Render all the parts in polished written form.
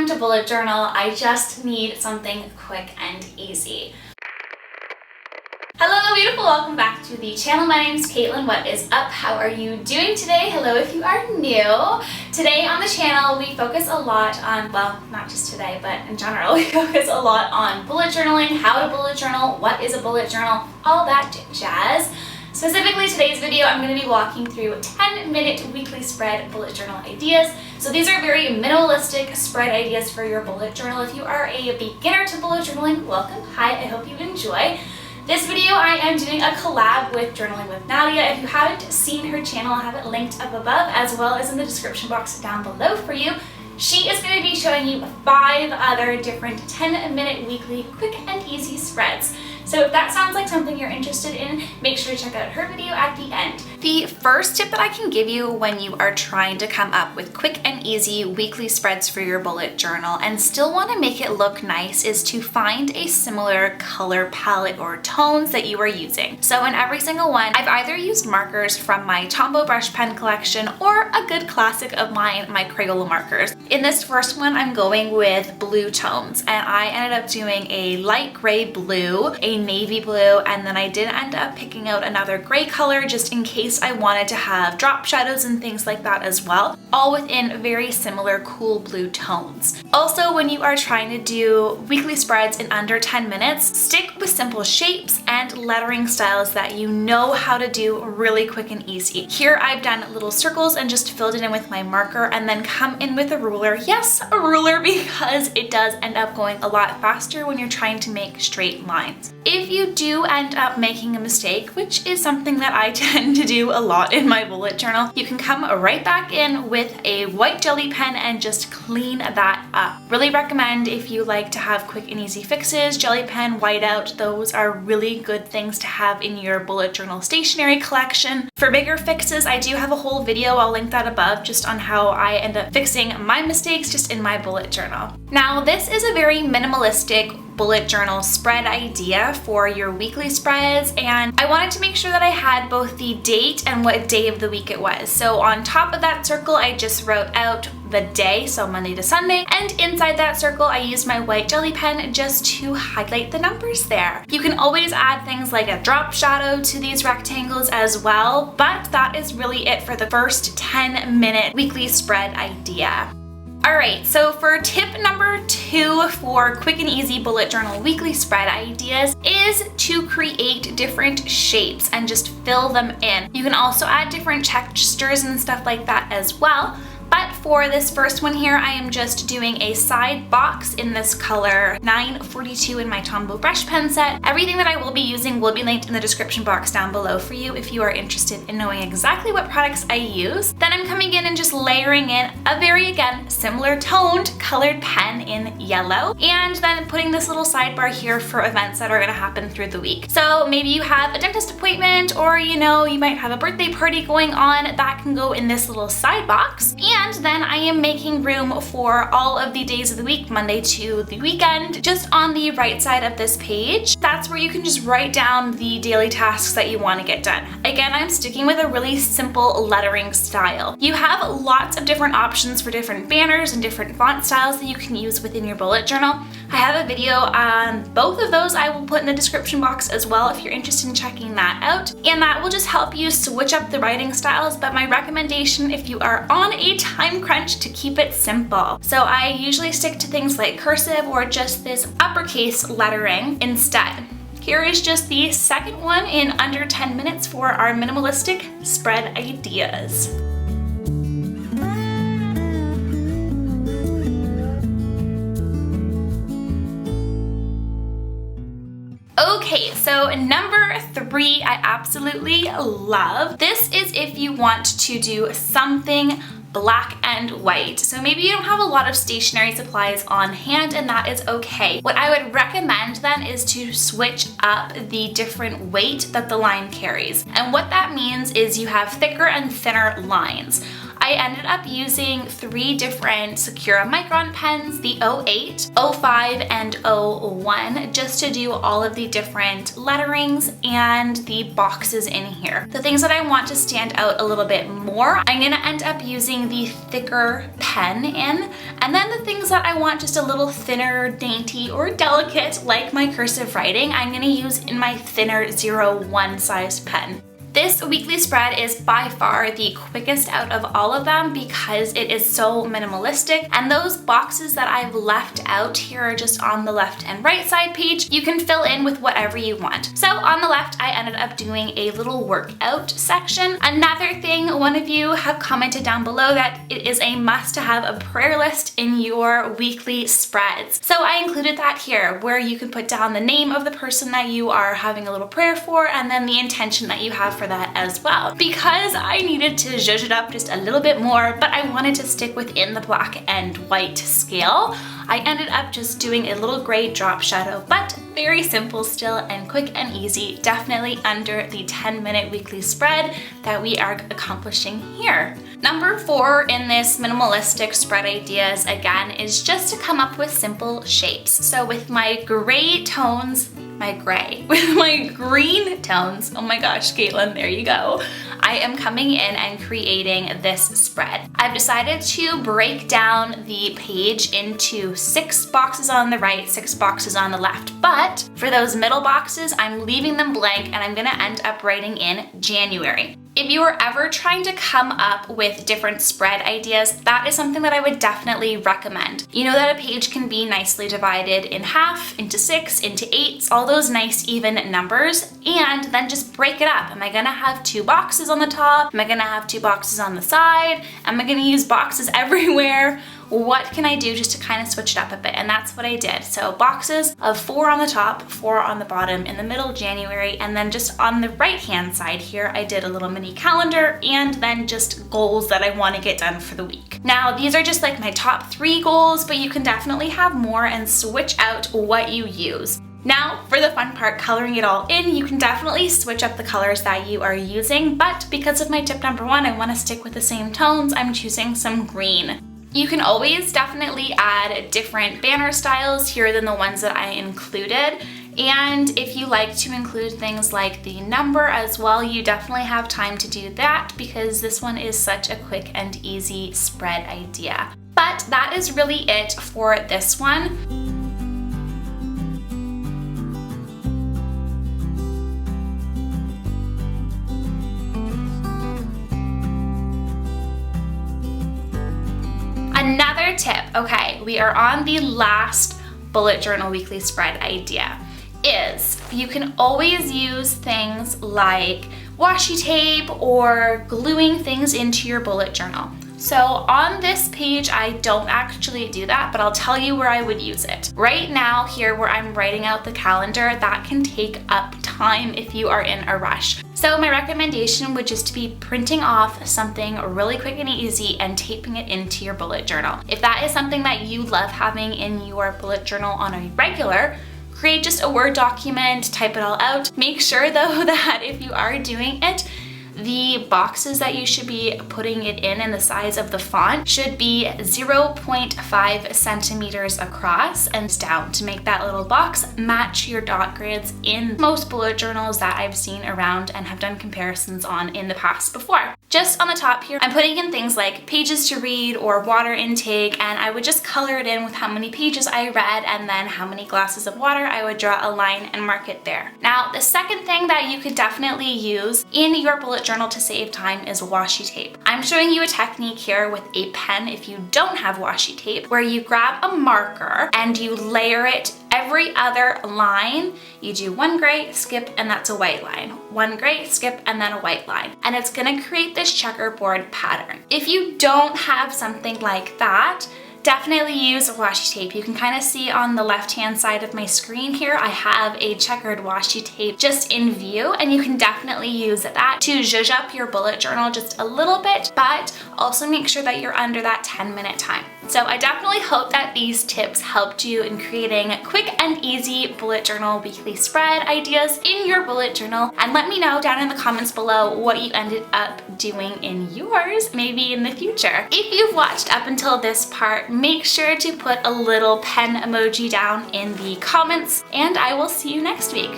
time to bullet journal. I just need something quick and easy. Hello beautiful, welcome back to the channel. My name is Caitlin. What is up? How are you doing today? Hello if you are new. Today on the channel we focus a lot on, well, not just today, but in general, we focus a lot on bullet journaling, how to bullet journal, what is a bullet journal, all that jazz. Specifically today's video, I'm going to be walking through 10-minute weekly spread bullet journal ideas. So these are very minimalistic spread ideas for your bullet journal. If you are a beginner to bullet journaling, welcome. Hi, I hope you enjoy. This video I am doing a collab with Journaling with Nadia. If you haven't seen her channel, I have it linked up above as well as in the description box down below for you. She is going to be showing you 5 other different 10-minute weekly quick and easy spreads. So if that sounds like something you're interested in, make sure to check out her video at the end. The first tip that I can give you when you are trying to come up with quick and easy weekly spreads for your bullet journal and still want to make it look nice is to find a similar color palette or tones that you are using. So in every single one, I've either used markers from my Tombow brush pen collection or a good classic of mine, my Crayola markers. In this first one, I'm going with blue tones, and I ended up doing a light gray blue, a navy blue, and then I did end up picking out another gray color just in case I wanted to have drop shadows and things like that as well, all within very similar cool blue tones. Also, when you are trying to do weekly spreads in under 10 minutes, stick with simple shapes and lettering styles that you know how to do really quick and easy. Here I've done little circles and just filled it in with my marker and then come in with a ruler. Yes, a ruler, because it does end up going a lot faster when you're trying to make straight lines. If you do end up making a mistake, which is something that I tend to do a lot in my bullet journal, you can come right back in with a white jelly pen and just clean that up. Really recommend, if you like to have quick and easy fixes, jelly pen, whiteout, those are really good things to have in your bullet journal stationery collection. For bigger fixes, I do have a whole video, I'll link that above, just on how I end up fixing my mistakes just in my bullet journal. Now, this is a very minimalistic bullet journal spread idea for your weekly spreads, and I wanted to make sure that I had both the date and what day of the week it was. So on top of that circle, I just wrote out the day, so Monday to Sunday, and inside that circle I used my white jelly pen just to highlight the numbers there. You can always add things like a drop shadow to these rectangles as well, but that is really it for the first 10-minute weekly spread idea. Alright, so for tip number 2 for quick and easy bullet journal weekly spread ideas is to create different shapes and just fill them in. You can also add different textures and stuff like that as well. But for this first one here, I am just doing a side box in this color 942 in my Tombow brush pen set. Everything that I will be using will be linked in the description box down below for you if you are interested in knowing exactly what products I use. Then I'm coming in and just layering in a very, again, similar toned colored pen in yellow, and then putting this little sidebar here for events that are going to happen through the week. So maybe you have a dentist appointment, or you might have a birthday party going on, that can go in this little side box. And then I am making room for all of the days of the week, Monday to the weekend, just on the right side of this page. That's where you can just write down the daily tasks that you want to get done. Again, I'm sticking with a really simple lettering style. You have lots of different options for different banners and different font styles that you can use within your bullet journal. I have a video on both of those I will put in the description box as well if you're interested in checking that out. And that will just help you switch up the writing styles, but my recommendation if you are on a time crunch to keep it simple. So I usually stick to things like cursive or just this uppercase lettering instead. Here is just the second one in under 10 minutes for our minimalistic spread ideas. Okay, so number 3 I absolutely love. This is if you want to do something black and white. So maybe you don't have a lot of stationery supplies on hand, and that is okay. What I would recommend then is to switch up the different weight that the line carries. And what that means is you have thicker and thinner lines. I ended up using 3 different Sakura Micron pens, the 08, 05, and 01, just to do all of the different letterings and the boxes in here. The things that I want to stand out a little bit more, I'm gonna end up using the thicker pen in, and then the things that I want just a little thinner, dainty, or delicate, like my cursive writing, I'm gonna use in my thinner 01 size pen. This weekly spread is by far the quickest out of all of them because it is so minimalistic, and those boxes that I've left out here are just on the left and right side page. You can fill in with whatever you want. So on the left, I ended up doing a little workout section. Another thing, one of you have commented down below that it is a must to have a prayer list in your weekly spreads. So I included that here, where you can put down the name of the person that you are having a little prayer for, and then the intention that you have for that as well. Because I needed to zhuzh it up just a little bit more, but I wanted to stick within the black and white scale, I ended up just doing a little gray drop shadow, but very simple still and quick and easy, definitely under the 10-minute weekly spread that we are accomplishing here. Number 4 in this minimalistic spread ideas, again, is just to come up with simple shapes. So with my gray tones, with my green tones, oh my gosh, Caitlin, there you go. I am coming in and creating this spread. I've decided to break down the page into 6 boxes on the right, 6 boxes on the left. But for those middle boxes, I'm leaving them blank and I'm gonna end up writing in January. If you are ever trying to come up with different spread ideas, that is something that I would definitely recommend. You know that a page can be nicely divided in half, into 6, into 8, all those nice even numbers, and then just break it up. Am I gonna have 2 boxes on the top? Am I gonna have 2 boxes on the side? Am I gonna use boxes everywhere? What can I do just to kind of switch it up a bit? And that's what I did. So boxes of 4 on the top, 4 on the bottom, in the middle January, and then just on the right hand side here, I did a little mini calendar and then just goals that I want to get done for the week. Now these are just like my top 3 goals, but you can definitely have more and switch out what you use. Now, for the fun part, coloring it all in, you can definitely switch up the colors that you are using, but because of my tip number 1, I want to stick with the same tones, I'm choosing some green. You can always definitely add different banner styles here than the ones that I included. And if you like to include things like the number as well, you definitely have time to do that because this one is such a quick and easy spread idea. But that is really it for this one. Another tip, okay, we are on the last bullet journal weekly spread idea, is you can always use things like washi tape or gluing things into your bullet journal. So on this page, I don't actually do that, but I'll tell you where I would use it. Right now, here where I'm writing out the calendar, that can take up time if you are in a rush. So my recommendation would just be printing off something really quick and easy and taping it into your bullet journal. If that is something that you love having in your bullet journal on a regular, create just a Word document, type it all out. Make sure though that if you are doing it, the boxes that you should be putting it in and the size of the font should be 0.5 centimeters across and down to make that little box match your dot grids in most bullet journals that I've seen around and have done comparisons on in the past before. Just on the top here, I'm putting in things like pages to read or water intake, and I would just color it in with how many pages I read and then how many glasses of water. I would draw a line and mark it there. Now, the second thing that you could definitely use in your bullet journal to save time is washi tape. I'm showing you a technique here with a pen if you don't have washi tape, where you grab a marker and you layer it every other line. You do one gray, skip, and that's a white line. One gray, skip, and then a white line. And it's gonna create this checkerboard pattern. If you don't have something like that, definitely use washi tape. You can kind of see on the left-hand side of my screen here, I have a checkered washi tape just in view, and you can definitely use that to zhuzh up your bullet journal just a little bit, but also make sure that you're under that 10-minute time. So I definitely hope that these tips helped you in creating quick and easy bullet journal weekly spread ideas in your bullet journal, and let me know down in the comments below what you ended up doing in yours, maybe in the future. If you've watched up until this part, make sure to put a little pen emoji down in the comments, and I will see you next week.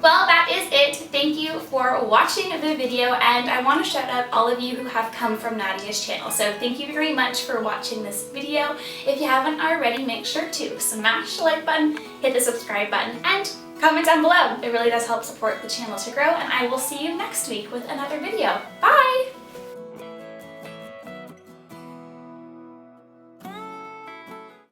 Well, that is it. Thank you for for watching the video, and I want to shout out all of you who have come from Nadia's channel. So thank you very much for watching this video. If you haven't already, make sure to smash the like button, hit the subscribe button, and comment down below. It really does help support the channel to grow, and I will see you next week with another video. Bye!